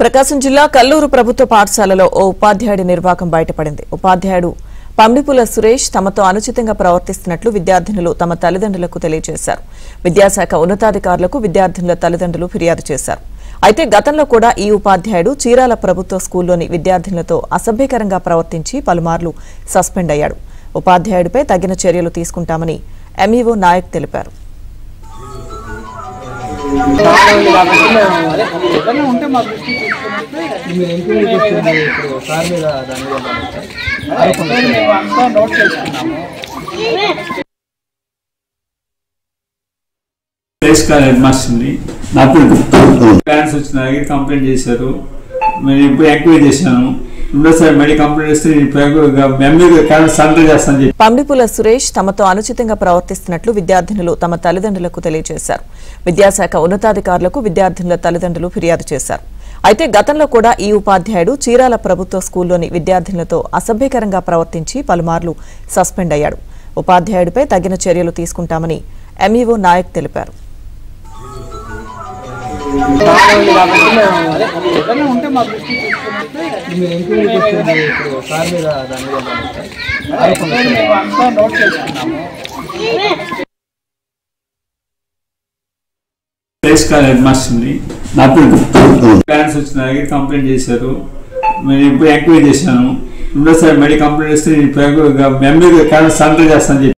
ప్రకాశం జిల్లా కల్లూరు ప్రభుత్వ పాఠశాలలో ఓ ఉపాధ్యాయుడి నిర్వాకం బయటపడింది. ఉపాధ్యాయుడు పంబిపుల సురేష్ తమతో అనుచితంగా ప్రవర్తిస్తున్నట్లు విద్యార్థినులు తమ తల్లిదండ్రులకు తెలియజేశారు. విద్యాశాఖ ఉన్నతాధికారులకు విద్యార్థినుల తల్లిదండ్రులు ఫిర్యాదు చేశారు. అయితే గతంలో కూడా ఈ ఉపాధ్యాయుడు చీరాల ప్రభుత్వ స్కూల్లోని విద్యార్థినులతో అసభ్యకరంగా ప్రవర్తించి పలుమార్లు సస్పెండ్ అయ్యాడు. ఉపాధ్యాయుడిపై తగిన చర్యలు తీసుకుంటామని ఎంఈఓ నాయక్ తెలిపారు. హెడ్ మాస్టర్ని నాకు ప్లాన్స్ వచ్చినాయి, కంప్లైంట్ చేశారు. నేను ఇప్పుడు ఎంక్వైరీ చేశాను. పంబిపుల సురేష్ తమతో అనుచితంగా ప్రవర్తిస్తున్నట్లు విద్యార్థినులు తమ తల్లిదండ్రులకు తెలియజేశారు. విద్యాశాఖ ఉన్నతాధికారులకు విద్యార్థినుల తల్లిదండ్రులు ఫిర్యాదు చేశారు. అయితే గతంలో కూడా ఈ ఉపాధ్యాయుడు చీరాల ప్రభుత్వ స్కూల్లోని విద్యార్థినులతో అసభ్యకరంగా ప్రవర్తించి పలుమార్లు సస్పెండ్ అయ్యాడు. ఉపాధ్యాయుడిపై తగిన చర్యలు తీసుకుంటామని ఎంఈఓ నాయక్ తెలిపారు. హెడ్ మాస్టర్ని నాకు ప్లాన్స్ వచ్చినాయి, కంప్లైంట్ చేశారు. నేను ఇప్పుడు ఎంక్వైరీ చేశాను. కంప్లైంట్ చేస్తే నేను సరెండర్ చేస్తాను.